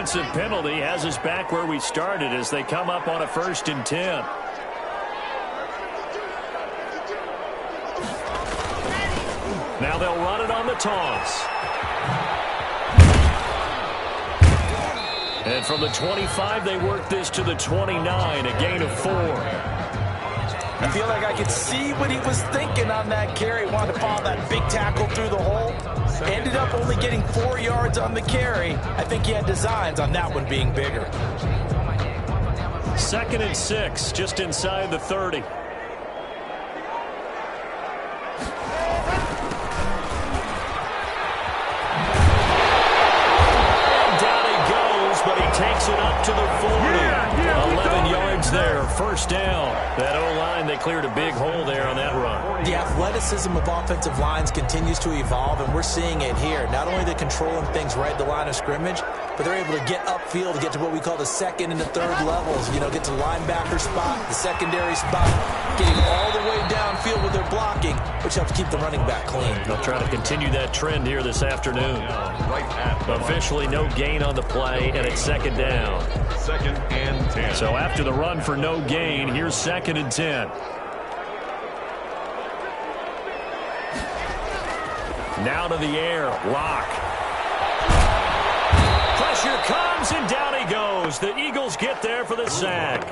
offensive penalty has us back where we started as they come up on a 1st and 10. Now they'll run it on the toss. And from the 25, they work this to the 29, a gain of 4. I feel like I could see what he was thinking on that carry. Wanted to follow that big tackle through the hole. Ended up only getting 4 yards on the carry. I think he had designs on that one being bigger. 2nd and 6, just inside the 30. Takes it up to the 40. 11 yards there. 1st down. That O-line, they cleared a big hole there on that run. The athleticism of offensive lines continues to evolve, and we're seeing it here. Not only they're controlling things right at the line of scrimmage, but they're able to get upfield to get to what we call the 2nd and the 3rd levels. You know, get to the linebacker spot, the secondary spot, getting all the way downfield with their blocking, which helps keep the running back clean. They'll try to continue that trend here this afternoon. Officially no gain on the play, and it's 2nd down. 2nd and 10. So after the run for no gain, here's 2nd and 10. Now to the air. Lock. Pressure comes, and down he goes. The Eagles get there for the sack.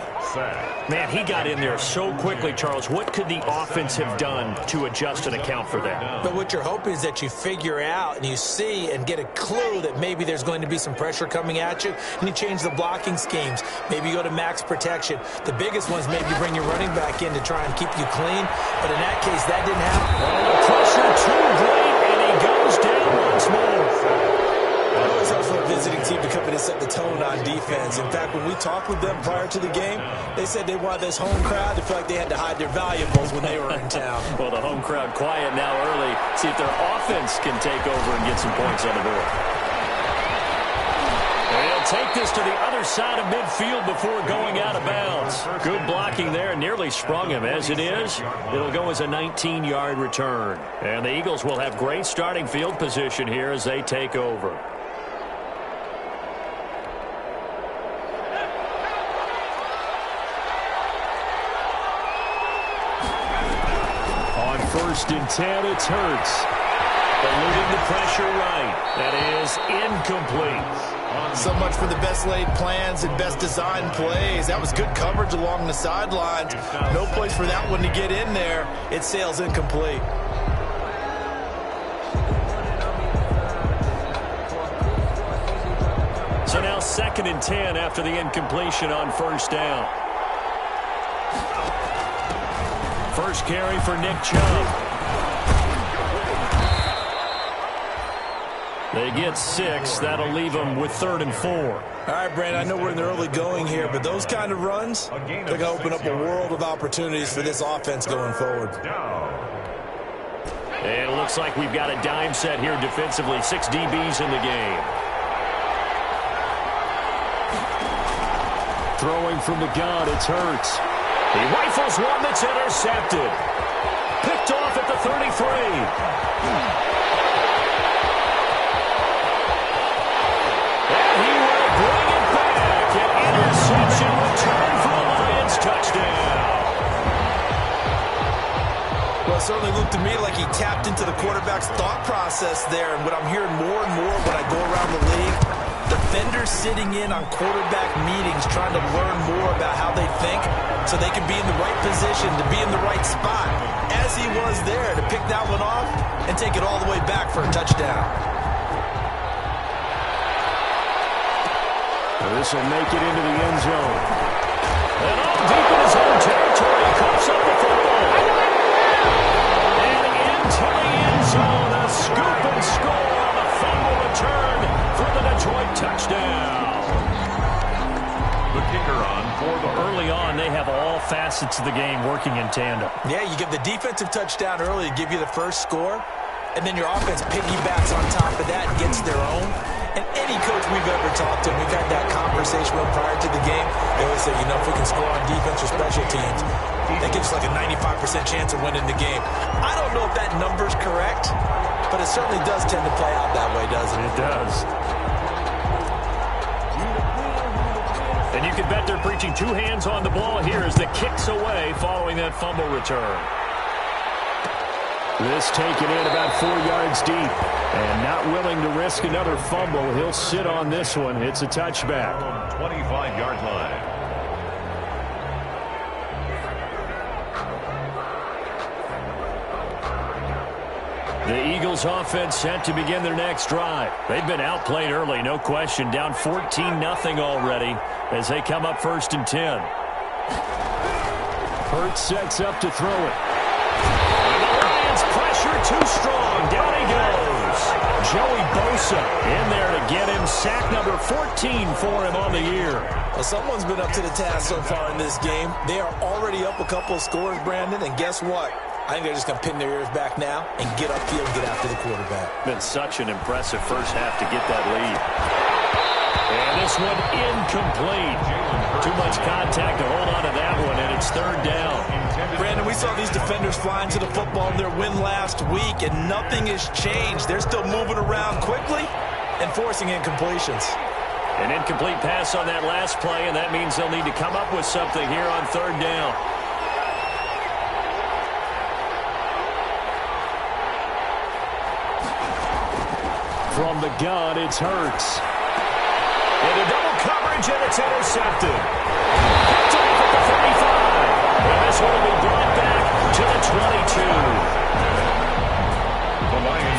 Man, he got in there so quickly, Charles. What could the offense have done to adjust and account for that? But what you're hoping is that you figure out and you see and get a clue that maybe there's going to be some pressure coming at you, and you change the blocking schemes. Maybe you go to max protection. The biggest ones, maybe you bring your running back in to try and keep you clean. But in that case, that didn't happen. Well, the pressure too great, and he goes down once more. It always helps for a visiting team to come in and set the tone on defense. In fact, when we talked with them prior to the game, they said they wanted this home crowd to feel like they had to hide their valuables when they were in town. Well, the home crowd quiet now early. See if their offense can take over and get some points on the board. They'll take this to the other side of midfield before going out of bounds. Good blocking there, nearly sprung him. As it is, it'll go as a 19-yard return. And the Eagles will have great starting field position here as they take over. On 1st and 10, it's Hurts. Eluding the pressure right. That is incomplete. So much for the best laid plans and best designed plays. That was good coverage along the sidelines. No place for that one to get in there. It sails incomplete. So now 2nd and 10 after the incompletion on 1st down. First carry for Nick Chubb. They get 6. That'll leave them with 3rd and 4. All right, Brandon, I know we're in the early going here, but those kind of runs, they're going to open up a world of opportunities for this offense going forward. And it looks like we've got a dime set here defensively. 6 DBs in the game. Throwing from the gun, it's Hurts. He rifles one that's intercepted. Picked off at the 33. Interception return for the Lions. Touchdown. Well, it certainly looked to me like he tapped into the quarterback's thought process there. And what I'm hearing more and more when I go around the league, defenders sitting in on quarterback meetings trying to learn more about how they think so they can be in the right position to be in the right spot, as he was there to pick that one off and take it all the way back for a touchdown. This will make it into the end zone. And all deep in his own territory, he coughs up the football. And into the end zone, a scoop and score on a fumble return for the Detroit touchdown. The kicker on for the early on, they have all facets of the game working in tandem. Yeah, you give the defensive touchdown early to give you the first score, and then your offense piggybacks on top of that and gets their own. And any coach we've ever talked to, we've had that conversation with prior to the game, they always say, you know, if we can score on defense or special teams, that gives us like a 95% chance of winning the game. I don't know if that number's correct, but it certainly does tend to play out that way, doesn't it? It does. And you can bet they're preaching two hands on the ball here as the kick's away following that fumble return. This taken in about 4 yards deep. And not willing to risk another fumble. He'll sit on this one. It's a touchback. 25-yard line. The Eagles offense set to begin their next drive. They've been outplayed early, no question. Down 14-0 already as they come up 1st and 10. Hurts sets up to throw it. And the Lions pressure too strong. Down he goes. Joey Bosa in there to get him. Sack number 14 for him on the year. Well, someone's been up to the task so far in this game. They are already up a couple of scores, Brandon, and guess what? I think they're just going to pin their ears back now and get upfield and get after the quarterback. Been such an impressive first half to get that lead. And this one incomplete. Too much contact to hold on to that one, and it's 3rd down. Brandon, we saw these defenders flying to the football in their win last week, and nothing has changed. They're still moving around quickly and forcing incompletions. An incomplete pass on that last play, and that means they'll need to come up with something here on 3rd down. From the gun, it's Hurts. Into double coverage, and it's intercepted. Picked off at the 35. And this one will be brought back to the 22.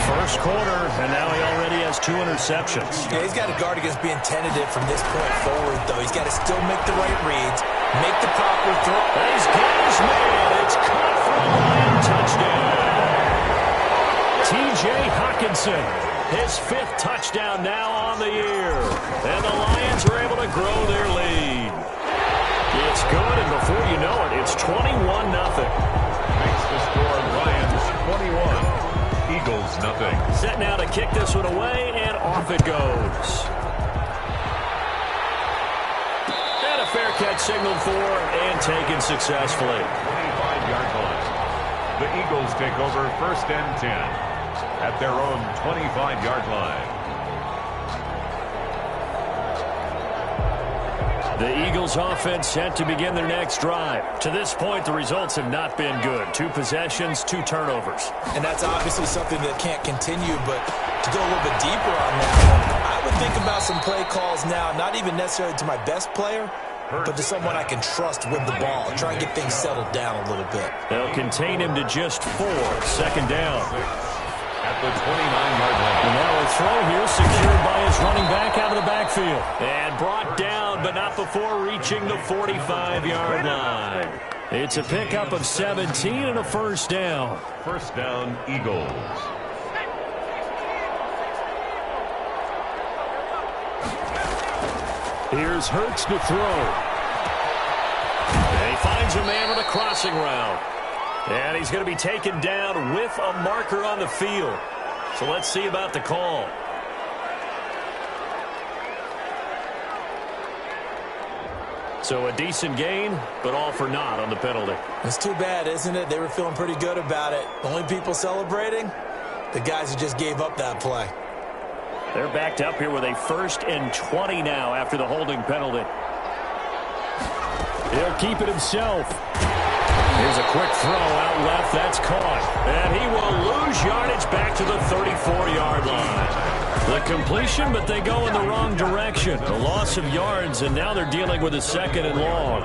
First quarter, and now he already has 2 interceptions. Yeah, he's got to guard against being tentative from this point forward, though. He's got to still make the right reads, make the proper throw. He's got his man. It's caught for a Lion touchdown. T.J. Hockenson. His 5th touchdown now on the year. And the Lions are able to grow their lead. It's good, and before you know it, it's 21-0. Makes the score Lions 21, Eagles nothing. Set now to kick this one away, and off it goes. And a fair catch signaled for and taken successfully. 25-yard line. The Eagles take over 1st and 10. At their own 25-yard line. The Eagles offense set to begin their next drive. To this point, the results have not been good. 2 possessions, 2 turnovers. And that's obviously something that can't continue, but to go a little bit deeper on that, I would think about some play calls now, not even necessarily to my best player, but to someone I can trust with the ball. Try and get things settled down a little bit. They'll contain him to just 4. 2nd down. At the 29-yard line. And now a throw here secured by his running back out of the backfield. And brought down, but not before reaching the 45-yard line. It's a pickup of 17 and a 1st down. 1st down, Eagles. Here's Hurts to throw. And he finds a man with a crossing route. And he's going to be taken down with a marker on the field. So let's see about the call. So a decent gain, but all for naught on the penalty. It's too bad, isn't it? They were feeling pretty good about it. The only people celebrating, the guys who just gave up that play. They're backed up here with a 1st and 20 now after the holding penalty. He'll keep it himself. Here's a quick throw out left. That's caught. And he will lose yardage back to the 34-yard line. The completion, but they go in the wrong direction. A loss of yards, and now they're dealing with a 2nd and long.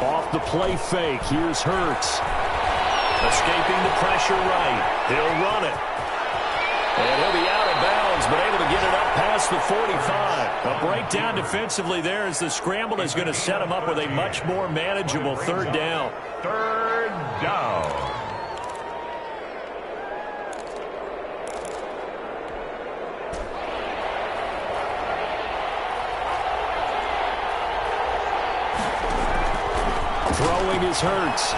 Off the play fake. Here's Hurts. Escaping the pressure right. He'll run it. And he'll be out of bounds, but able to get it up past the 45. A breakdown defensively there as the scramble is going to set him up with a much more manageable 3rd down. 3rd down. Throwing is Hurts.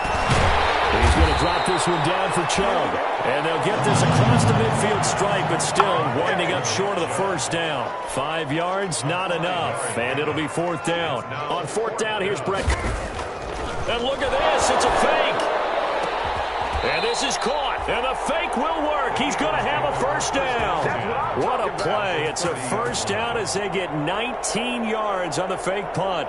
He's going to drop this one down for Chubb. And they'll get this across the midfield stripe, but still winding up short of the 1st down. 5 yards, not enough. And it'll be 4th down. On 4th down, here's Brett. And look at this. It's a fake. And this is caught, and the fake will work. He's going to have a first down. What a play. It's a first down as they get 19 yards on the fake punt.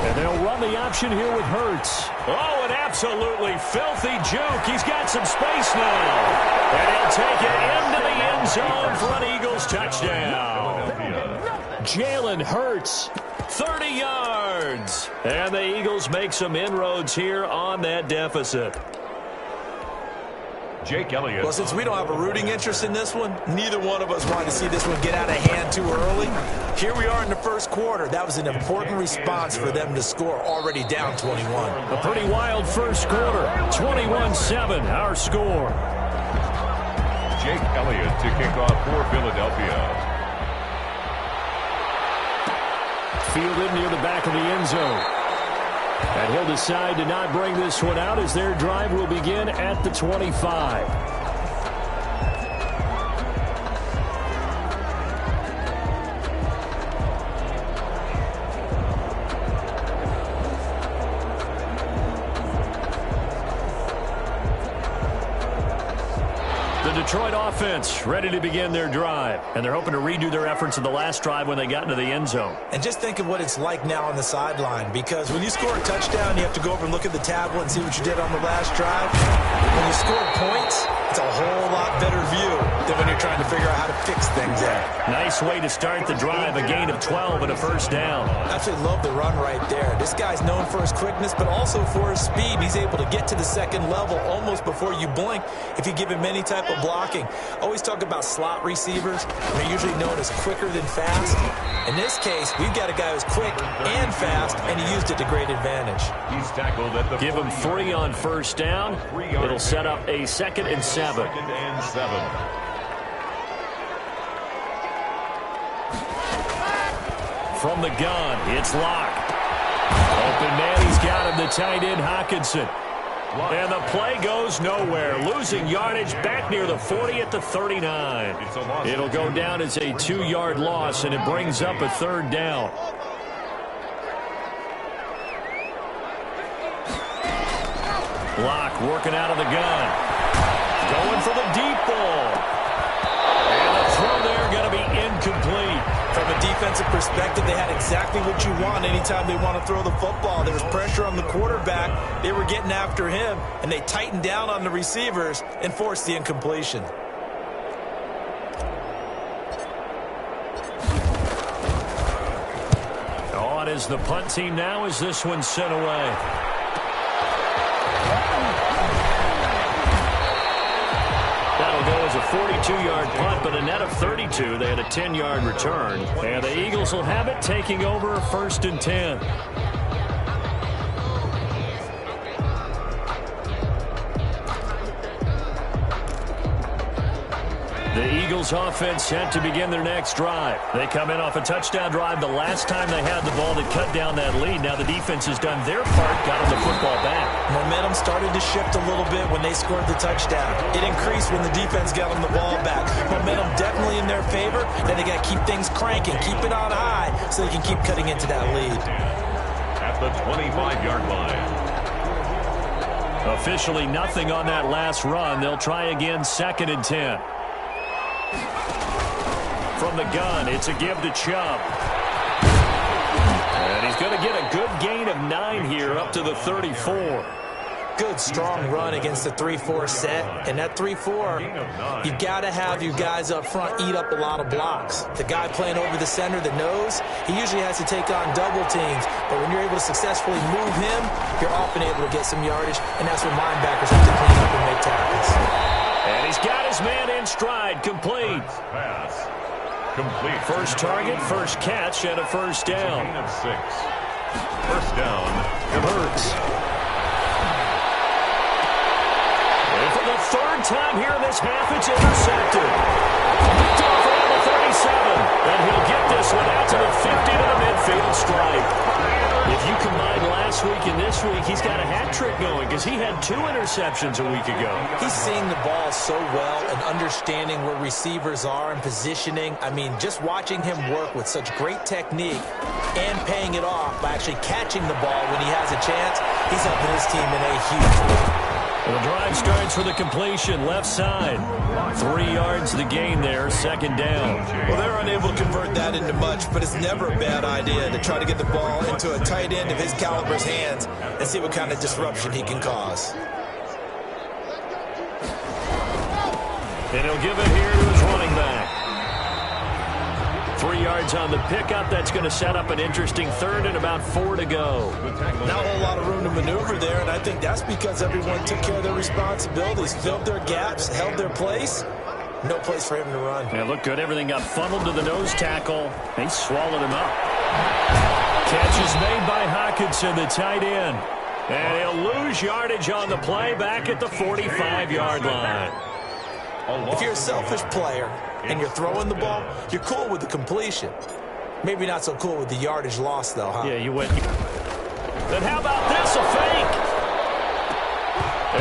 And they'll run the option here with Hurts. Oh, an absolutely filthy juke. He's got some space now. And he'll take it into the end zone for an Eagles touchdown. Jalen Hurts, 30 yards. And the Eagles make some inroads here on that deficit. Jake Elliott. Well, since we don't have a rooting interest in this one, neither one of us wanted to see this one get out of hand too early. Here we are in the first quarter. That was an important response for them to score, already down 21. A pretty wild first quarter. 21-7, our score. Jake Elliott to kick off for Philadelphia. Fielded near the back of the end zone. And he'll decide to not bring this one out as their drive will begin at the 25. The Detroit offense ready to begin their drive. And they're hoping to redo their efforts in the last drive when they got into the end zone. And just think of what it's like now on the sideline, because when you score a touchdown, you have to go over and look at the tablet and see what you did on the last drive. When you score points, it's a whole lot better view than when you're trying to figure out how to fix things out. Nice way to start the drive, a gain of 12 and a first down. I absolutely love the run right there. This guy's known for his quickness, but also for his speed. He's able to get to the second level almost before you blink if you give him any type of blocking. Always talk about slot receivers. They're usually known as quicker than fast. In this case, we've got a guy who's quick and fast, and he used it to great advantage. He's tackled at the Give him 3 on first down. It'll set up a 2nd and 7. 2nd and 7. From the gun, it's Locke. Open man, he's got him, the tight end Hockenson. And the play goes nowhere. Losing yardage back near the 40 at the 39. It'll go down as a 2-yard loss, and it brings up a 3rd down. Locke working out of the gun. Going for the deep ball. And the throw there going to be incomplete. From a defensive perspective, they had exactly what you want anytime they want to throw the football. There was pressure on the quarterback. They were getting after him, and they tightened down on the receivers and forced the incompletion. On is the punt team now as this one's sent away. That'll go as a 42-yard punt, but a net of 32. They had a 10-yard return. And the Eagles will have it, taking over 1st and 10. The Eagles offense set to begin their next drive. They come in off a touchdown drive the last time they had the ball that cut down that lead. Now the defense has done their part, got them the football back. Momentum started to shift a little bit when they scored the touchdown. It increased when the defense got them the ball back. Momentum definitely in their favor. Then they got to keep things cranking, keep it on high so they can keep cutting into that lead. At the 25-yard line. Officially nothing on that last run. They'll try again 2nd and 10. From the gun, it's a give to Chubb. And he's going to get a good gain of 9 here up to the 34. Good, strong run against the 3-4 set. And that 3-4, you've got to have your guys up front eat up a lot of blocks. The guy playing over the center, the nose, he usually has to take on double teams. But when you're able to successfully move him, you're often able to get some yardage. And that's when linebackers have to clean up and make tackles. And he's got his man in stride, complete. Pass. Complete. First target, first catch, and a first down. Gain of 6. First down. Hurts. And for the 3rd time here in this half, it's intercepted. Picked off around the 37. And he'll get this one out to the 50 to the midfield stripe. If you combine last week and this week, he's got a hat trick going because he had 2 interceptions a week ago. He's seeing the ball so well and understanding where receivers are and positioning. I mean, just watching him work with such great technique and paying it off by actually catching the ball when he has a chance, he's helping his team in a huge way. The drive starts for the completion, left side. 3 yards the gain there, second down. Well, they're unable to convert that into much, but it's never a bad idea to try to get the ball into a tight end of his caliber's hands and see what kind of disruption he can cause. And he'll give it here to his running back. 3 yards on the pickup. That's going to set up an interesting third and about 4 to go. Not a whole lot of room to maneuver there, and I think that's because everyone took care of their responsibilities, filled their gaps, held their place. No place for him to run. Yeah, looked good. Everything got funneled to the nose tackle. He swallowed him up. Catch is made by Hawkinson, the tight end. And he'll lose yardage on the play back at the 45-yard line. If you're a selfish player and you're throwing the ball, you're cool with the completion. Maybe not so cool with the yardage loss, though, huh? Yeah, you went. Then how about this, a fake?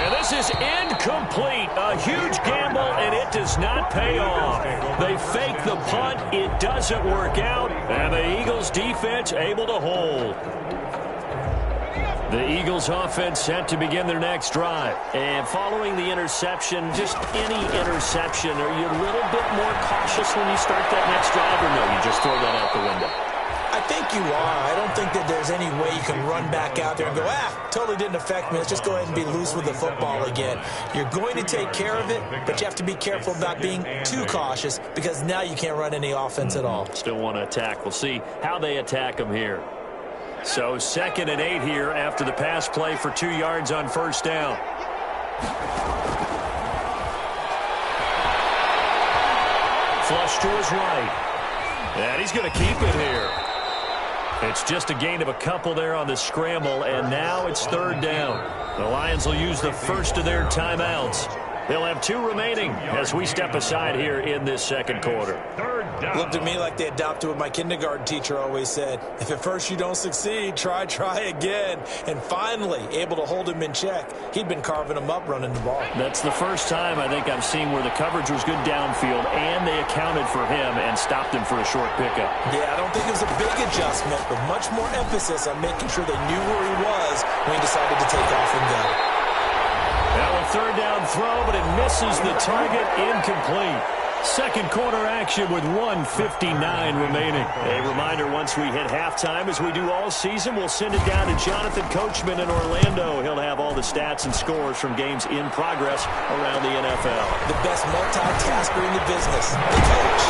And this is incomplete. A huge gamble, and it does not pay off. They fake the punt. It doesn't work out, and the Eagles' defense able to hold. The Eagles offense set to begin their next drive. And following the interception, just any interception, are you a little bit more cautious when you start that next drive, or no, you just throw that out the window? I think you are. I don't think that there's any way you can run back out there and go, totally didn't affect me. Let's just go ahead and be loose with the football again. You're going to take care of it, but you have to be careful about being too cautious because now you can't run any offense at all. Still want to attack. We'll see how they attack them here. So 2nd and 8 here after the pass play for 2 yards on first down. Flush to his right. And he's going to keep it here. It's just a gain of a couple there on the scramble, and now it's 3rd down. The Lions will use the first of their timeouts. They'll have 2 remaining as we step aside here in this second quarter. Looked to me like they adopted what my kindergarten teacher always said. If at first you don't succeed, try again. And finally, able to hold him in check. He'd been carving him up running the ball. That's the first time I think I've seen where the coverage was good downfield, and they accounted for him and stopped him for a short pickup. Yeah, I don't think it was a big adjustment, but much more emphasis on making sure they knew where he was when he decided to take off and go. Now a 3rd down throw, but it misses the target, incomplete. Second quarter action with 1:59 remaining. A reminder, once we hit halftime, as we do all season, we'll send it down to Jonathan Coachman in Orlando. He'll have all the stats and scores from games in progress around the NFL. The best multitasker in the business, the coach.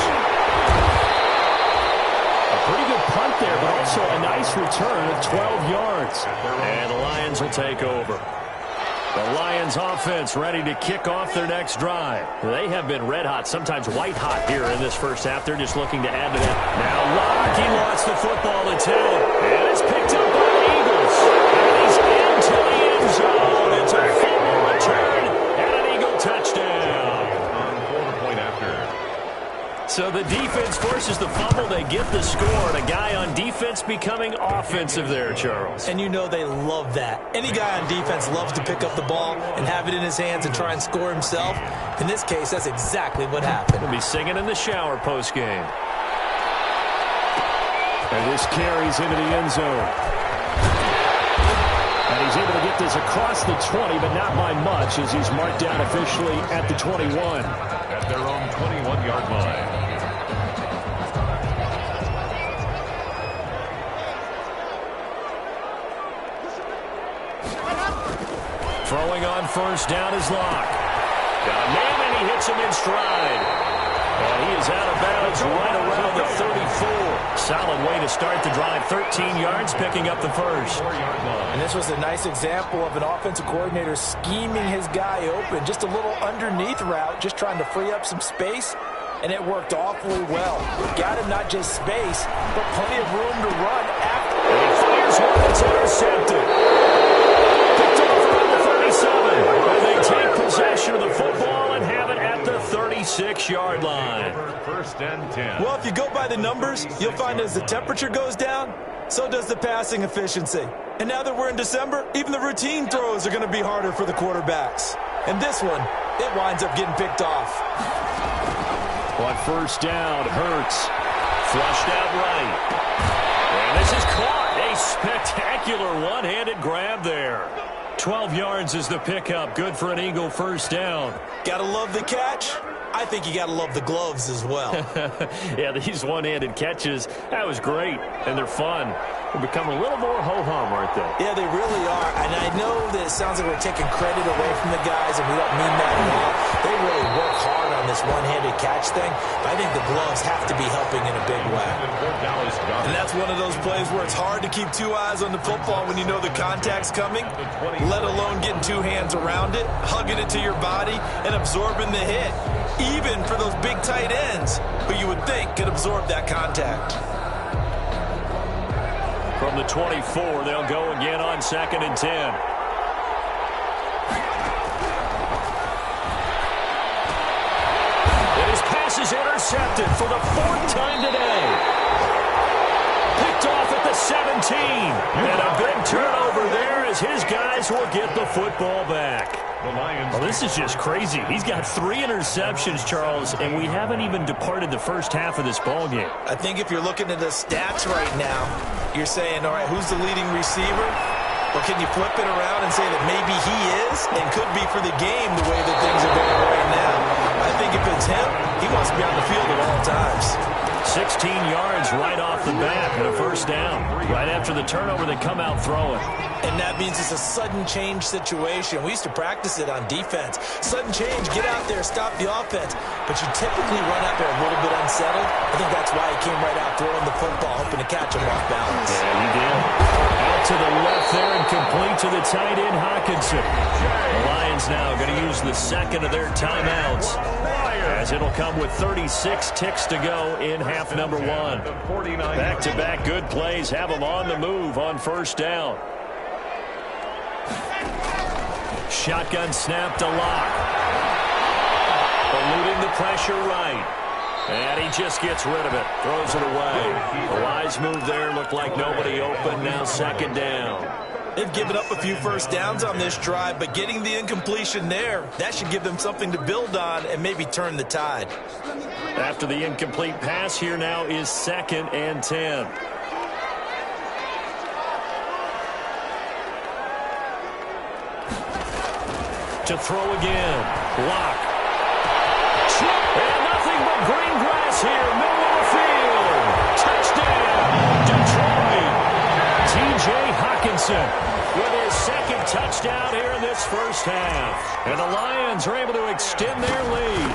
A pretty good punt there, but also a nice return of 12 yards. And the Lions will take over. The Lions offense ready to kick off their next drive. They have been red hot, sometimes white hot here in this first half. They're just looking to add to that. Now Locke, he lost the football at 10. And it's picked up by the Eagles. And he's into the end zone. It's a fumble return and an Eagle touchdown. For the point after. So the defense forces the fumble. They get the score. And a guy on defense becoming offensive there, Charles. And you know they love that. Any guy on defense loves to pick up the ball and have it in his hands and try and score himself. In this case, that's exactly what happened. He'll be singing in the shower post-game. And this carries into the end zone. And he's able to get this across the 20, but not by much, as he's marked down officially at the 21. At their own 21-yard line. Throwing on first down is Locke. Got a man, and he hits him in stride. And he is out of bounds right around the 34. Solid way to start the drive. 13 yards, picking up the first. And this was a nice example of an offensive coordinator scheming his guy open. Just a little underneath route, just trying to free up some space. And it worked awfully well. Got him not just space, but plenty of room to run after. And he fires one that's intercepted. Picked off around the 37. And they take possession of the football and have it at the 37. 36-yard line. First and 10. Well, if you go by the numbers, you'll find as the temperature goes down, so does the passing efficiency. And now that we're in December, even the routine throws are going to be harder for the quarterbacks. And this one, it winds up getting picked off. On first down, Hurts flushed out right. And this is caught. A spectacular one-handed grab there. 12 yards is the pickup. Good for an Eagle first down. Gotta love the catch. I think you gotta love the gloves as well. Yeah, these one-handed catches, that was great. And they're fun. They've become a little more ho-hum, aren't they? Yeah, they really are. And I know that it sounds like we're taking credit away from the guys, and we don't mean that at all. They really work hard on this one-handed catch thing. But I think the gloves have to be helping in a big way. And that's one of those plays where it's hard to keep two eyes on the football when you know the contact's coming, let alone getting two hands around it, hugging it to your body, and absorbing the hit. Even for those big tight ends, who you would think could absorb that contact. From the 24, they'll go again on 2nd and 10. And his pass is intercepted for the 4th time today. Picked off at the 17. And a big turnover there as his guys will get the football back. Well, this is just crazy. He's got 3 interceptions, Charles, and we haven't even departed the first half of this ballgame. I think if you're looking at the stats right now, you're saying, all right, who's the leading receiver? Or can you flip it around and say that maybe he is and could be for the game the way that things are going right now? I think if it's him, he wants to be on the field at all times. 16 yards right off the bat and a first down. Right after the turnover, they come out throwing. And that means it's a sudden change situation. We used to practice it on defense. Sudden change, get out there, stop the offense. But you typically run out there a little bit unsettled. I think that's why he came right out throwing the football, hoping to catch him off balance. Yeah, he did. Out to the left there and complete to the tight end, Hockenson. The Lions now going to use the second of their timeouts, as it'll come with 36 ticks to go in half number 1. Back-to-back good plays have them on the move on first down. Shotgun snap to Lock. Eluding the pressure right. And he just gets rid of it. Throws it away. A wise move there. Looked like nobody open. Now 2nd down. They've given up a few first downs on this drive, but getting the incompletion there, that should give them something to build on and maybe turn the tide. After the incomplete pass, here now is 2nd and 10. To throw again. Lock. Chip. And nothing but green grass here. Middle of the field. Touchdown. Detroit. T.J. Hockenson with his 2nd touchdown here in this first half. And the Lions are able to extend their lead.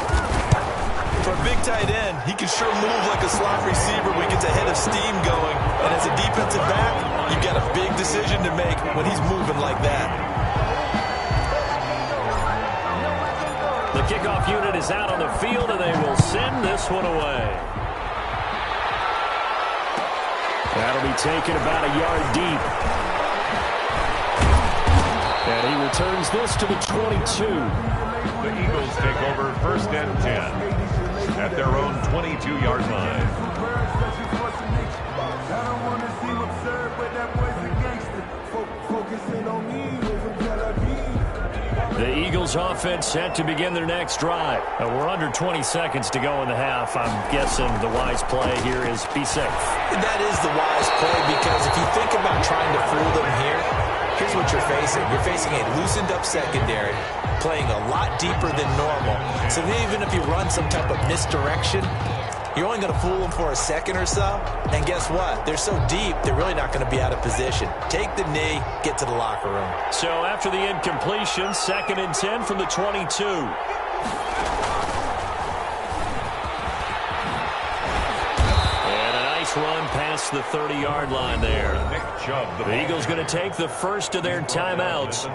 For a big tight end, he can sure move like a slot receiver when he gets a head of steam going. And as a defensive back, you've got a big decision to make when he's moving like that. The kickoff unit is out on the field, and they will send this one away. That'll be taken about a yard deep. And he returns this to the 22. The Eagles take over 1st and 10 at their own 22-yard line. The Eagles offense set to begin their next drive. We're under 20 seconds to go in the half. I'm guessing the wise play here is be safe. That is the wise play, because if you think about trying to fool them here, here's what you're facing. You're facing a loosened up secondary, playing a lot deeper than normal. So even if you run some type of misdirection, you're only going to fool them for a second or so. And guess what? They're so deep, they're really not going to be out of position. Take the knee, get to the locker room. So after the incompletion, 2nd and 10 from the 22. And a nice run past the 30-yard line there. The Eagles going to take the first of their timeouts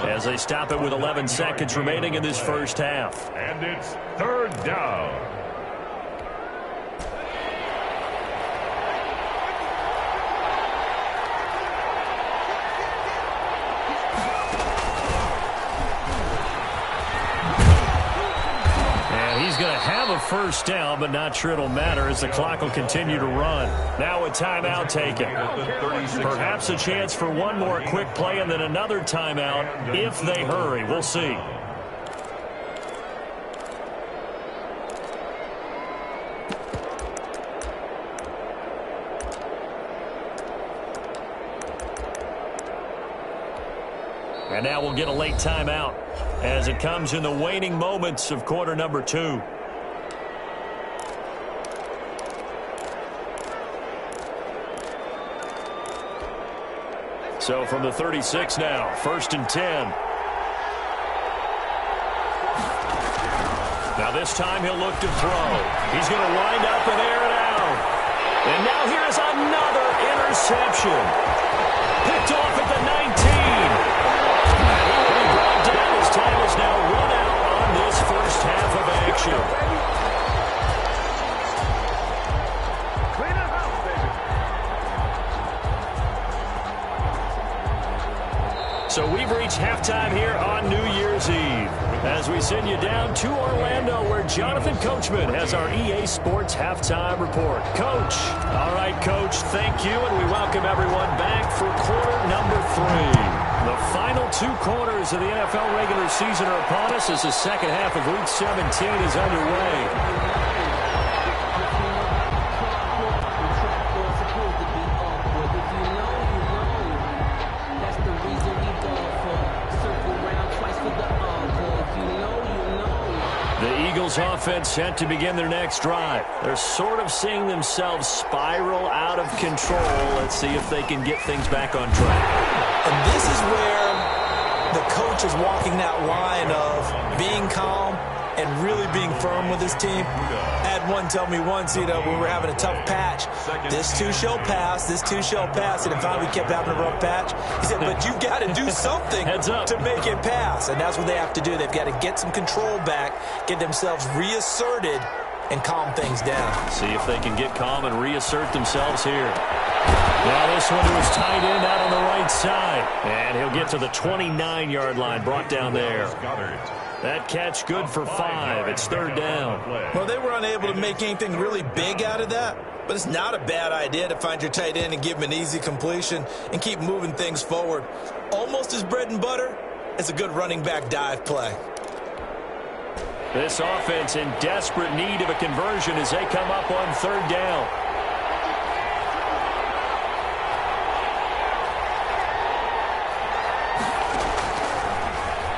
as they stop it with 11 seconds remaining in this first half. And it's 3rd down. he's going to have a first down, but not sure it'll matter as the clock will continue to run. Now a timeout taken. Perhaps a chance for one more quick play and then another timeout if they hurry. We'll see. And now we'll get a late timeout as it comes in the waning moments of quarter number 2. So from the 36 now, 1st and 10. Now this time he'll look to throw. He's going to wind up and air it out. And now here's another interception. Picked off at the 19. Time is now run out on this first half of action. Clean it house, baby. So we've reached halftime here on New Year's Eve as we send you down to Orlando where Jonathan Coachman has our EA Sports Halftime Report. Coach. All right, Coach, thank you, and we welcome everyone back for quarter number 3. The final 2 quarters of the NFL regular season are upon us as the second half of Week 17 is underway. The Eagles offense set to begin their next drive. They're sort of seeing themselves spiral out of control. Let's see if they can get things back on track. And this is where the coach is walking that line of being calm and really being firm with his team. I had one tell me once, when we were having a tough patch, this too shall pass, this too shall pass. And finally we kept having a rough patch. He said, but you've got to do something to make it pass. And that's what they have to do. They've got to get some control back, get themselves reasserted, and calm things down. See if they can get calm and reassert themselves here. Now this one to his tight end out on the right side. And he'll get to the 29-yard line, brought down there. That catch good for 5. It's 3rd down. Well, they were unable to make anything really big out of that. But it's not a bad idea to find your tight end and give him an easy completion and keep moving things forward. Almost as bread and butter as a good running back dive play. This offense in desperate need of a conversion as they come up on 3rd down.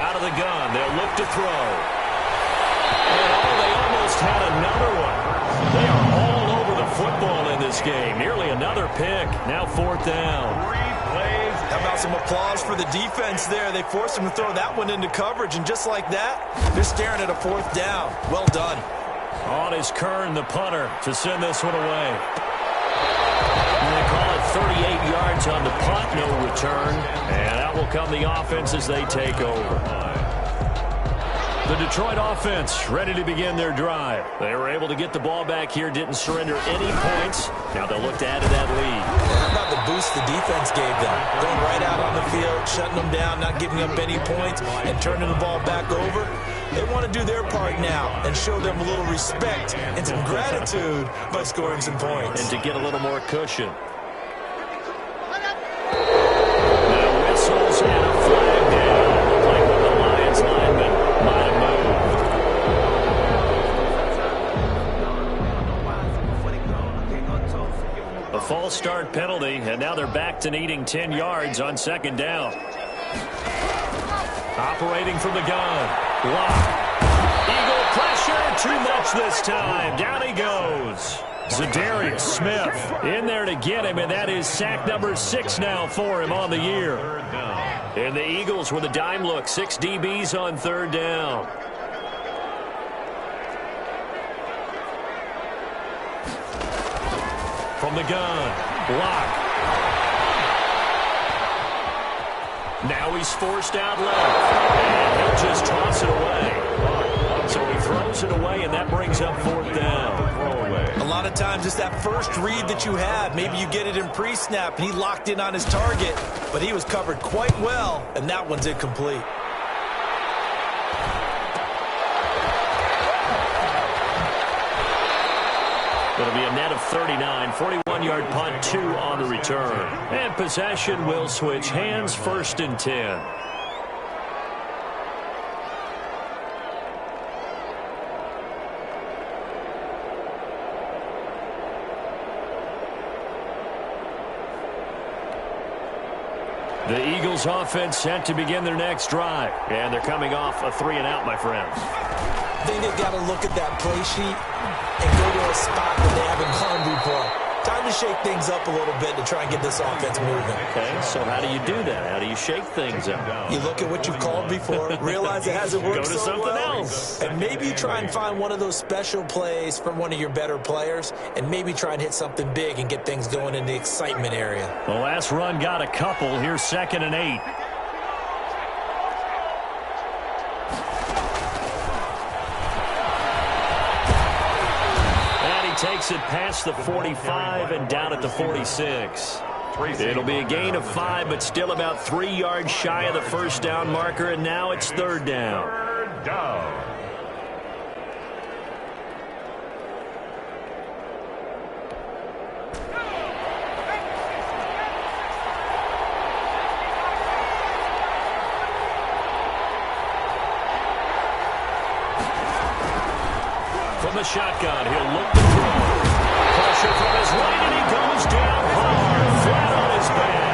Out of the gun, they'll look to throw. And they almost had another one. They are all over the football in this game. Nearly another pick. Now 4th down. 3 plays. How about some applause for the defense there? They forced him to throw that one into coverage, and just like that, they're staring at a 4th down. Well done. On is Kern, the punter, to send this one away. And they call it 38 yards on the punt, no return. And out will come the offense as they take over. The Detroit offense ready to begin their drive. They were able to get the ball back here, didn't surrender any points. Now they'll look to add to that lead. How about the boost the defense gave them? Going right out on the field, shutting them down, not giving up any points, and turning the ball back over. They want to do their part now and show them a little respect and some gratitude by scoring some points. And to get a little more cushion. Now whistles and a flag down. Looked like one of the Lions linemen might have moved. A false start penalty, and now they're back to needing 10 yards on 2nd down. Operating from the gun. Block. Eagle pressure. Too much this time. Down he goes. Zadarius Smith in there to get him, and that is sack number 6 now for him on the year. And the Eagles with a dime look. 6 DBs on 3rd down. From the gun. Block. Now he's forced out left. And he'll just toss it away. So he throws it away, and that brings up 4th down. A lot of times it's that first read that you have. Maybe you get it in pre-snap, and he locked in on his target, but he was covered quite well, and that one's incomplete. It'll be a net of 39, 41-yard punt, 2 on the return. And possession will switch hands, 1st and 10. The Eagles offense set to begin their next drive. And they're coming off a 3-and-out, my friends. I think they've got to look at that play sheet and go to a spot that they haven't gone before. Time to shake things up a little bit to try and get this offense moving. Okay, so how do you do that? How do you shake things up? You look at what you've called before, realize it hasn't worked Go to so something well, else. and maybe try and find one of those special plays from one of your better players, and maybe try and hit something big and get things going in the excitement area. The last run got a couple. Here's 2nd and 8. Takes it past the 45 and down at the 46. It'll be a gain of 5, but still about 3 yards shy of the 1st down marker, and now it's 3rd down. 3rd down. From the shotgun, he'll look to throw. Pressure from his right, and he goes down hard, flat on his back.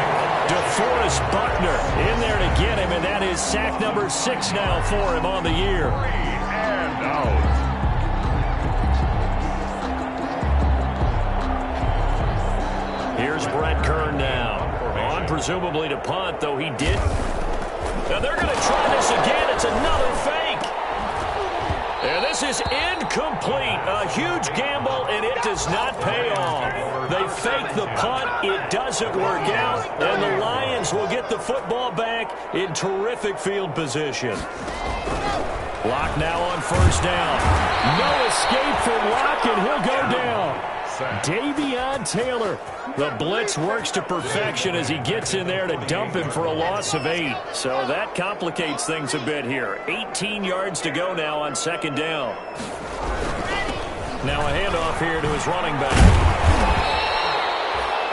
DeForest Buckner in there to get him, and that is sack number 6 now for him on the year. 3 and out. Here's Brett Kern now. On presumably to punt, though he did. Now they're going to try this again. It's another fake. And this is incomplete. A huge gamble, and it does not pay off. They fake the punt. It doesn't work out. And the Lions will get the football back in terrific field position. Locke now on 1st down. No escape from Locke, and he'll go down. Davion Taylor. The blitz works to perfection as he gets in there to dump him for a loss of 8. So that complicates things a bit here. 18 yards to go now on 2nd down. Now a handoff here to his running back.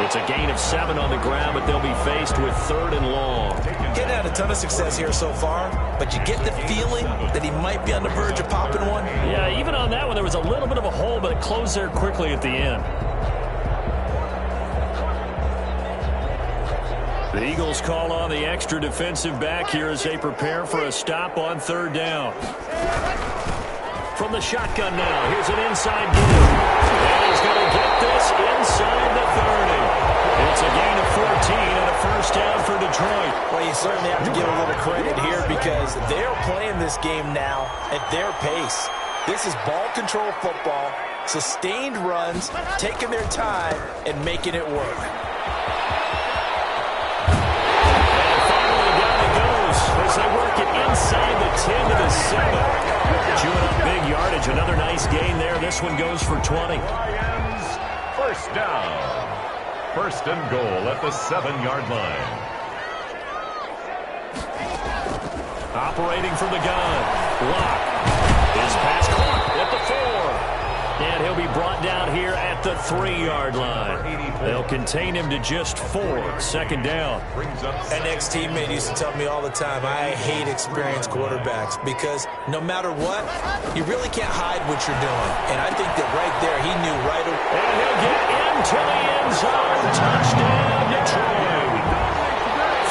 It's a gain of 7 on the ground, but they'll be faced with 3rd and long. Getting had a ton of success here so far, but you get the feeling that he might be on the verge of popping one. Yeah, even on that one, there was a little bit of a hole, but it closed there quickly at the end. The Eagles call on the extra defensive back here as they prepare for a stop on 3rd down. From the shotgun now, here's an inside give. And he's going to get this inside the 30. It's a gain of 14 and a 1st down for Detroit. Well, you certainly have to give a little credit here because they're playing this game now at their pace. This is ball control football, sustained runs, taking their time, and making it work. And finally down it goes as they work it inside the 10 to the 7. Chewing up big yardage. Another nice gain there. This one goes for 20. Lions, 1st down. 1st and goal at the 7-yard line. Operating from the gun. Locke. His pass caught at the 4. And he'll be brought down here at the 3-yard line. They'll contain him to just 4. 2nd down. An ex-teammate used to tell me all the time, I hate experienced quarterbacks because no matter what, you really can't hide what you're doing. And I think that right there, he knew right away. And he'll get into the end zone. Touchdown, Detroit.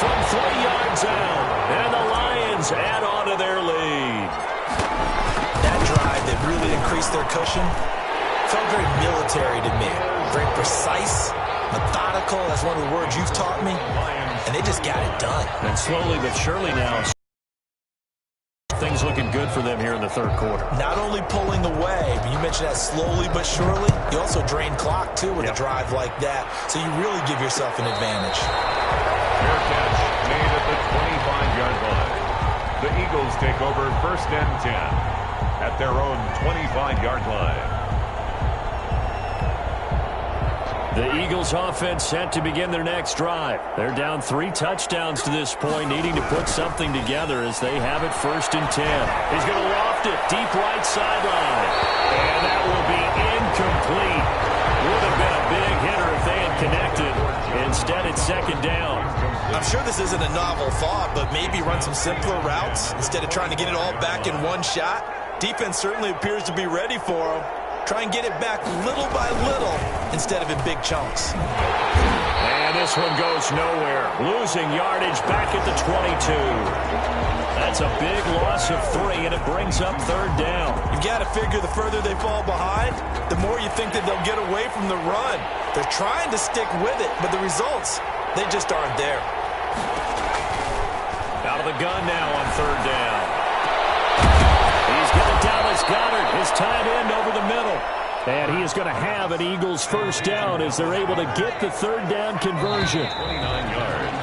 From 3 yards out. And the Lions add on to their lead. That drive that really increased their cushion felt very military to me. Very precise, methodical. That's one of the words you've taught me. And they just got it done. And slowly but surely now, things looking good for them here in the 3rd quarter. Not only pulling away, but you mentioned that slowly but surely. You also drain clock, too, with a drive like that. So you really give yourself an advantage. Fair catch made at the 25-yard line. The Eagles take over 1st and 10 at their own 25-yard line. The Eagles offense set to begin their next drive. They're down 3 touchdowns to this point, needing to put something together as they have it 1st and 10. He's going to loft it deep right sideline. And that will be incomplete. Would have been a big hitter if they had connected. Instead, it's second down. I'm sure this isn't a novel thought, but maybe run some simpler routes instead of trying to get it all back in one shot. Defense certainly appears to be ready for them. Try and get it back little by little instead of in big chunks. And this one goes nowhere. Losing yardage back at the 22. That's a big loss of 3, and it brings up third down. You've got to figure the further they fall behind, the more you think that they'll get away from the run. They're trying to stick with it, but the results, they just aren't there. Out of the gun now on third down. He's got Dallas Goedert, his tight end, over the middle. And he is going to have an Eagles first down as they're able to get the third down conversion. 29 yards.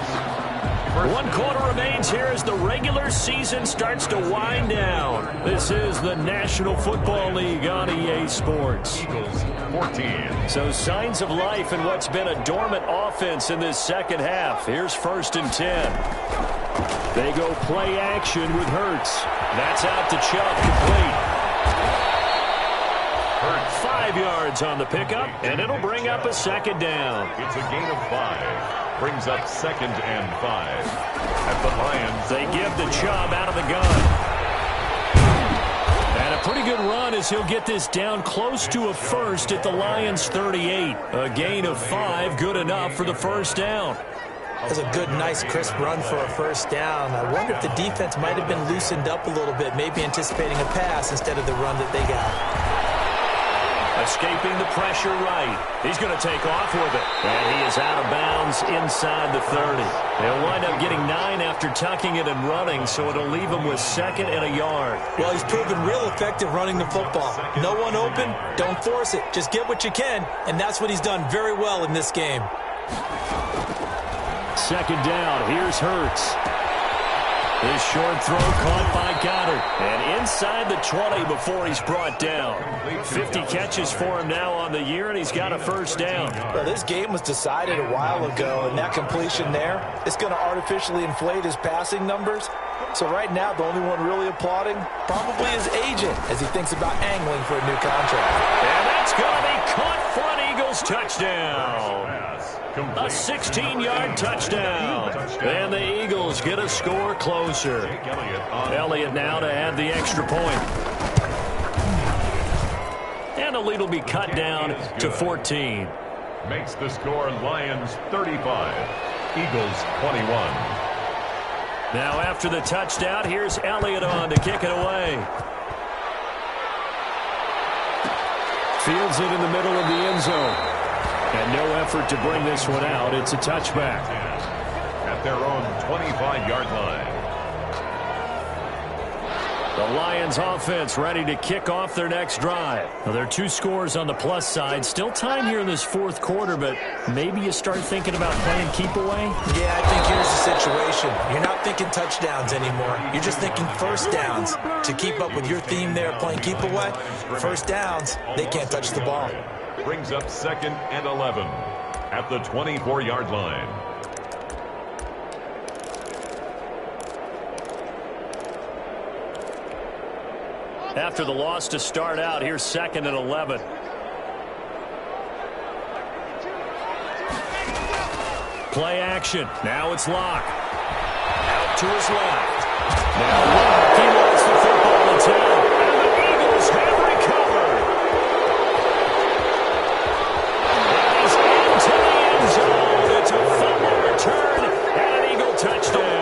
1 quarter remains here as the regular season starts to wind down. This is the National Football League on EA Sports. Eagles 14. So signs of life in what's been a dormant offense in this second half. Here's 1st and 10. They go play action with Hurts. That's out to Chubb, complete. Hurts. 5 yards on the pickup, and it'll bring up a second down. It's a gain of 5. Brings up 2nd and 5. At the Lions. They give the Chubb out of the gun. And a pretty good run as he'll get this down close to a first at the Lions 38. A gain of 5, good enough for the first down. That's a good, nice, crisp run for a first down. I wonder if the defense might have been loosened up a little bit, maybe anticipating a pass instead of the run that they got. Escaping the pressure right. He's going to take off with it. And he is out of bounds inside the 30. They'll wind up getting 9 after tucking it and running, so it'll leave him with 2nd and a yard. Well, he's proven real effective running the football. No one open, don't force it. Just get what you can, and that's what he's done very well in this game. 2nd down. Here's Hurts. His short throw caught by Goedert. And inside the 20 before he's brought down. 50 catches for him now on the year, and he's got a first down. Well, this game was decided a while ago, and that completion there is going to artificially inflate his passing numbers. So right now, the only one really applauding probably his agent as he thinks about angling for a new contract. And that's going to be caught for an Eagles touchdown. A 16-yard touchdown. And the Eagles get a score closer. Elliott now to add the extra point. And the lead will be cut down to 14. Makes the score Lions 35. Eagles 21. Now after the touchdown, here's Elliott on to kick it away. Fields it in the middle of the end zone. And no effort to bring this one out. It's a touchback. At their own 25-yard line. The Lions offense ready to kick off their next drive. Now, there are 2 scores on the plus side. Still time here in this 4th quarter, but maybe you start thinking about playing keep away? Yeah, I think here's the situation. You're not thinking touchdowns anymore. You're just thinking first downs. To keep up with your theme there, playing keep away, first downs, they can't touch the ball. Brings up 2nd and 11 at the 24-yard line. After the loss to start out, here's 2nd and 11. Play action. Now it's Locke. Out to his left. Now Locke, he wants the football in town. And the Eagles have recovered. He's into the end zone. It's a fumble return and an Eagle touchdown.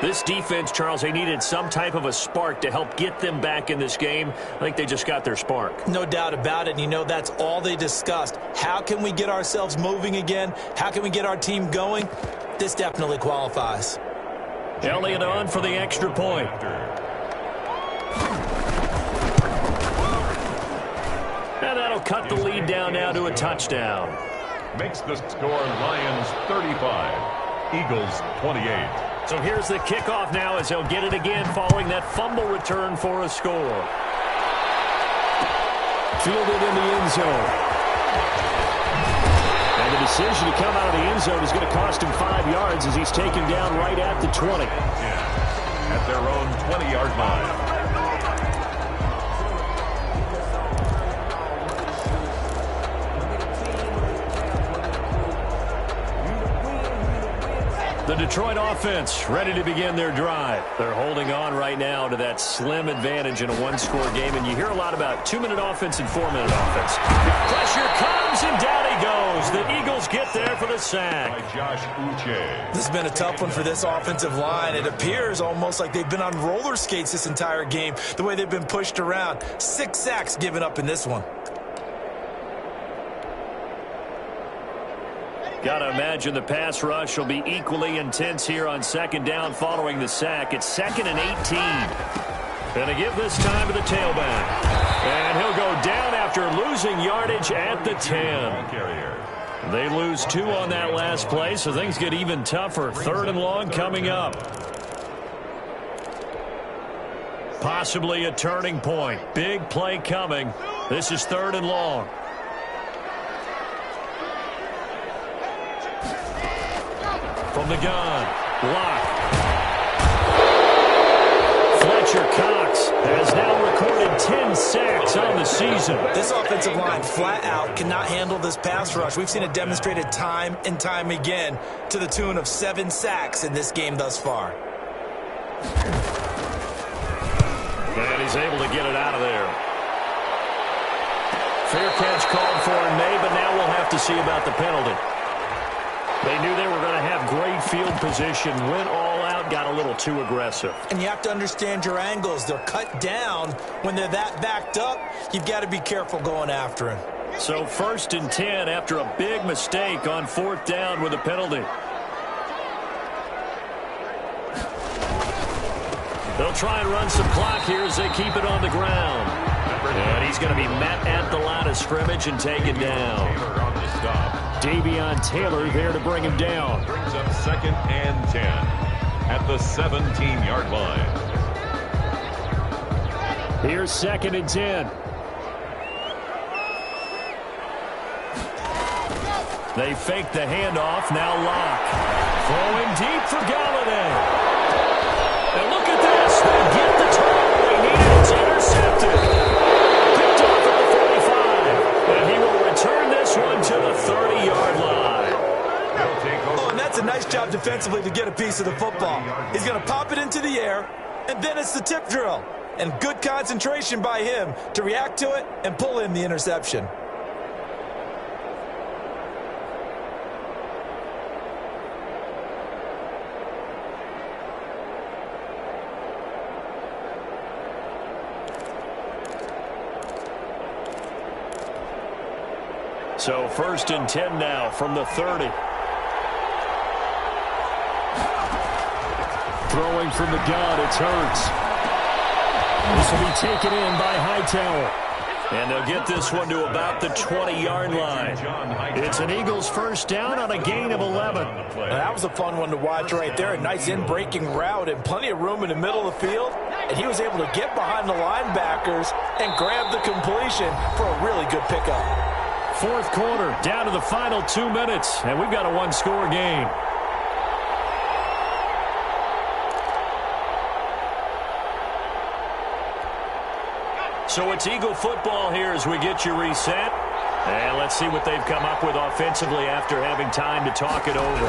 This defense, Charles, they needed some type of a spark to help get them back in this game. I think they just got their spark. No doubt about it, and you know that's all they discussed. How can we get ourselves moving again? How can we get our team going? This definitely qualifies. Elliott on for the extra point. And that'll cut the lead down now to a touchdown. Makes the score Lions 35, Eagles 28. So here's the kickoff now as they'll get it again following that fumble return for a score. Fielded in the end zone. And the decision to come out of the end zone is going to cost him 5 yards as he's taken down right at the 20. At their own 20-yard line. Detroit offense ready to begin their drive. They're holding on right now to that slim advantage in a one-score game, and you hear a lot about 2-minute offense and 4-minute offense. Pressure comes, and down he goes. The Eagles get there for the sack. By Josh Uche. This has been a tough one for this offensive line. It appears almost like they've been on roller skates this entire game, the way they've been pushed around. 6 sacks given up in this one. Got to imagine the pass rush will be equally intense here on second down following the sack. It's 2nd and 18. Going to give this time to the tailback. And he'll go down after losing yardage at the 10. They lose 2 on that last play, so things get even tougher. 3rd and long coming up. Possibly a turning point. Big play coming. This is 3rd and long. From the gun, Locke. Fletcher Cox has now recorded 10 sacks on the season. This offensive line flat out cannot handle this pass rush. We've seen it demonstrated time and time again to the tune of 7 sacks in this game thus far. And he's able to get it out of there. Fair catch called for in May, but now we'll have to see about the penalty. They knew they were going to have great field position, went all out, got a little too aggressive. And you have to understand your angles. They're cut down. When they're that backed up, you've got to be careful going after him. So 1st and 10 after a big mistake on 4th down with a penalty. They'll try and run some clock here as they keep it on the ground. And he's going to be met at the line of scrimmage and taken down. Davion Taylor there to bring him down. Brings up 2nd and 10 at the 17-yard line. Here's 2nd and 10. They fake the handoff. Now Locke. Throwing deep for Galladay. And look at this. They get the turnover they needed. It's intercepted. Picked off at the 45. And he will return this one to the 30-yard line. Oh, and that's a nice job defensively to get a piece of the football. He's going to pop it into the air, and then it's the tip drill. And good concentration by him to react to it and pull in the interception. So 1st and 10 now from the 30. Throwing from the gun, it's Hurts. This will be taken in by Hightower. And they'll get this one to about the 20-yard line. It's an Eagles 1st down on a gain of 11. Now, that was a fun one to watch right there. A nice in-breaking route and plenty of room in the middle of the field. And he was able to get behind the linebackers and grab the completion for a really good pickup. 4th quarter, down to the final 2 minutes, and we've got a one-score game. So it's Eagle football here as we get you reset. And let's see what they've come up with offensively after having time to talk it over.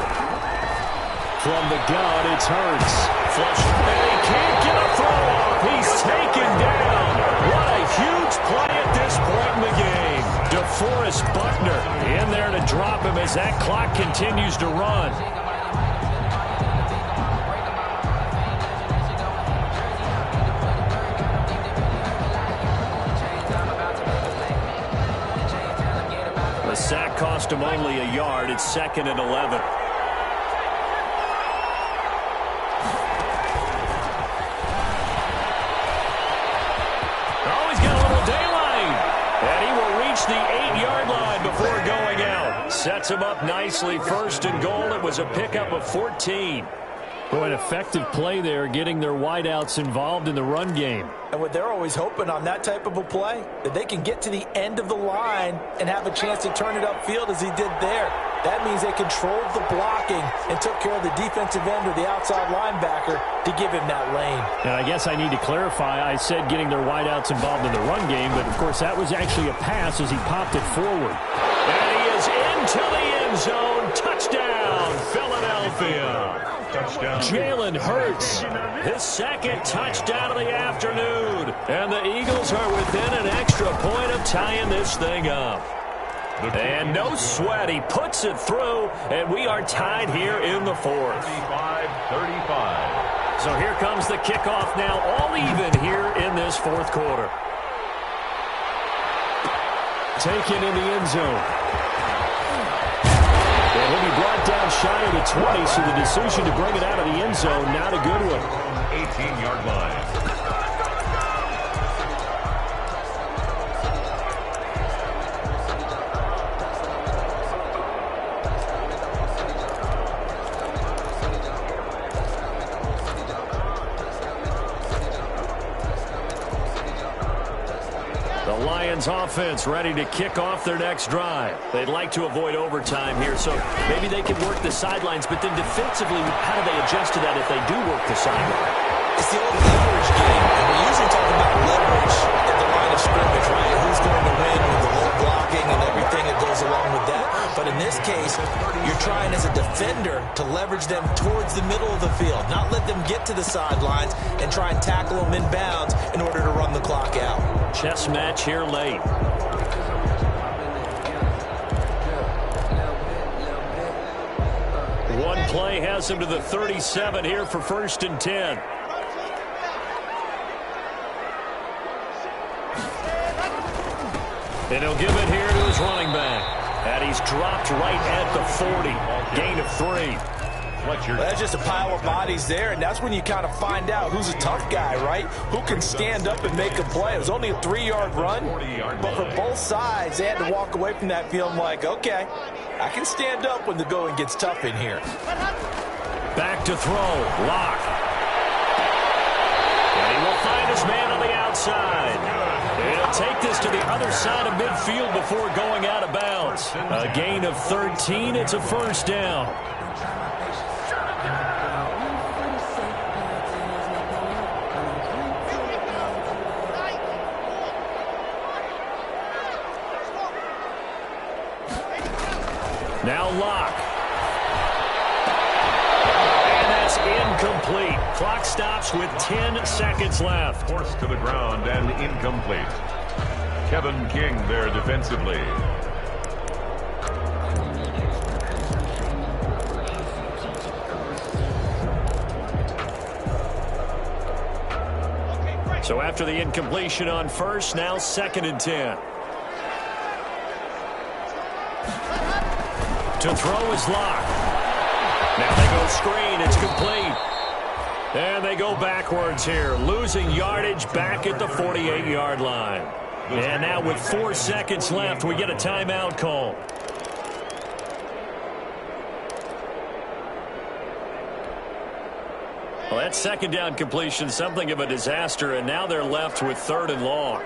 From the gun, it's Hurts. Flush, and he can't get a throw off. He's taken down. What a huge play at this point in the game. DeForest Buckner in there to drop him as that clock continues to run. The sack cost him only a yard. It's 2nd and 11. Oh, he's got a little daylight. And he will reach the 8-yard line before going out. Sets him up nicely. 1st and goal. It was a pickup of 14. Oh, an effective play there, getting their wideouts involved in the run game. And what they're always hoping on that type of a play, that they can get to the end of the line and have a chance to turn it upfield as he did there. That means they controlled the blocking and took care of the defensive end or the outside linebacker to give him that lane. And I guess I need to clarify, I said getting their wideouts involved in the run game, but of course that was actually a pass as he popped it forward. And he is into the end zone. Touchdown, Philadelphia. Touchdown. Jalen Hurts, his second touchdown of the afternoon. And the Eagles are within an extra point of tying this thing up. And no sweat, he puts it through, and we are tied here in the fourth. 35-35. So here comes the kickoff now, all even here in this fourth quarter. Taken in the end zone. And he'll be brought down shy of the 20, so the decision to bring it out of the end zone, not a good one. 18-yard line. Offense ready to kick off their next drive. They'd like to avoid overtime here, so maybe they can work the sidelines, but then defensively, how do they adjust to that if they do work the sideline? It's the old leverage game, and we usually talk about leverage at the line of scrimmage, right? Who's going to win with the low blocking and everything that goes along with that. But in this case, you're trying as a defender to leverage them towards the middle of the field, not let them get to the sidelines and try and tackle them inbounds in order to run the clock out. Chess match here late. One play has him to the 37 here for 1st and 10. And he'll give it here to his running back. And he's dropped right at the 40. Gain of 3. Well, that's just a pile of bodies there, and that's when you kind of find out who's a tough guy, right? Who can stand up and make a play. It was only a 3-yard run, but for both sides, they had to walk away from that feeling like, okay, I can stand up when the going gets tough in here. Back to throw. Lock. And he will find his man on the outside. He'll take this to the other side of midfield before going out of bounds. A gain of 13. It's a 1st down. Now Lock. And that's incomplete. Clock stops with 10 seconds left. Forced to the ground and incomplete. Kevin King there defensively. So after the incompletion on first, now 2nd and 10. To throw is Lock. Now they go screen. It's complete. And they go backwards here, losing yardage back at the 48-yard line. And now with 4 seconds left, we get a timeout call. Well, that 2nd down completion, something of a disaster, and now they're left with 3rd and long.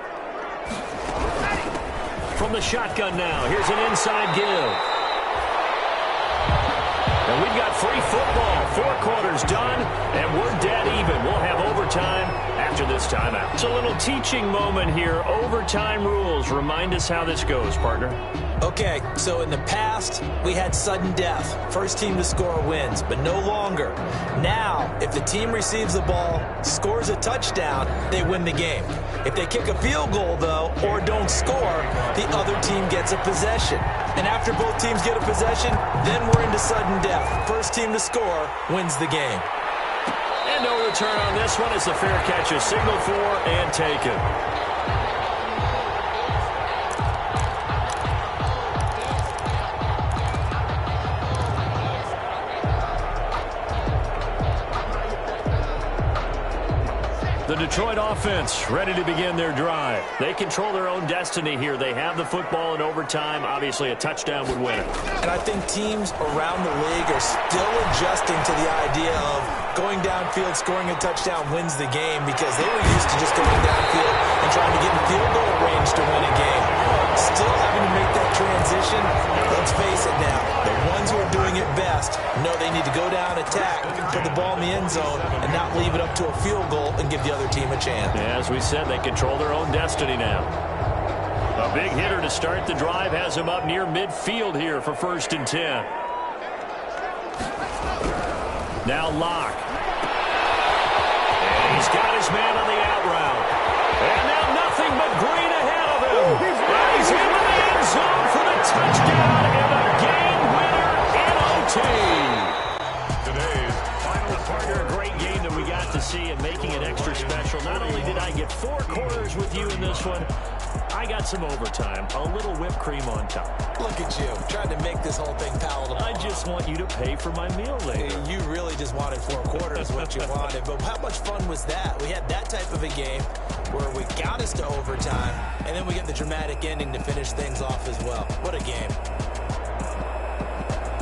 From the shotgun now, here's an inside give. And we've got free football. 4 quarters done, and we're dead even. We'll have overtime after this timeout. It's a little teaching moment here. Overtime rules. Remind us how this goes, partner. Okay, so in the past, we had sudden death. First team to score wins, but no longer. Now, if the team receives the ball, scores a touchdown, they win the game. If they kick a field goal, though, or don't score, the other team gets a possession. And after both teams get a possession, then we're into sudden death. First team to score wins the game. And no return on this one as the fair catch is signaled for and taken. The Detroit offense ready to begin their drive. They control their own destiny here. They have the football in overtime. Obviously, a touchdown would win it. And I think teams around the league are still adjusting to the idea of going downfield, scoring a touchdown wins the game because they were used to just going downfield and trying to get in field goal range to win a game. Still having to make that transition. Let's face it now. The ones who are doing it best know they need to go down, attack, put the ball in the end zone, and not leave it up to a field goal and give the other team a chance. Yeah, as we said, they control their own destiny now. A big hitter to start the drive has him up near midfield here for 1st and 10. Now Locke. And he's got his man on the out route. And now nothing but green ahead of him. And he's into the end zone for the touchdown and a game winner in OT. Today's final Partner, a great game that we got to see and making it extra special. Not only did I get 4 quarters with you in this one, I got some overtime, a little whipped cream on top. Look at you, trying to make this whole thing palatable. I just want you to pay for my meal later. You really just wanted 4 quarters, what you wanted. But how much fun was that? We had that type of a game where we got us to overtime, and then we get the dramatic ending to finish things off as well. What a game.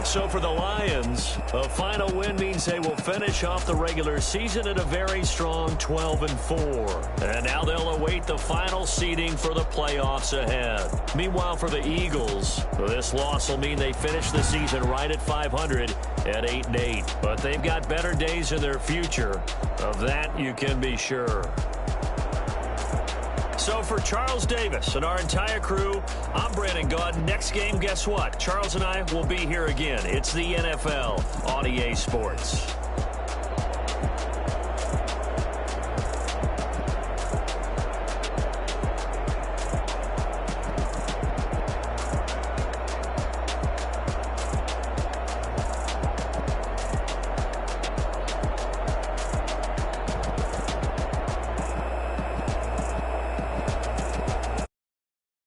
So for the Lions, a final win means they will finish off the regular season at a very strong 12-4. And now they'll await the final seeding for the playoffs ahead. Meanwhile, for the Eagles, this loss will mean they finish the season right at 500 at 8-8. But they've got better days in their future. Of that, you can be sure. So for Charles Davis and our entire crew, I'm Brandon Gaudin. Next game, guess what? Charles and I will be here again. It's the NFL on EA Sports.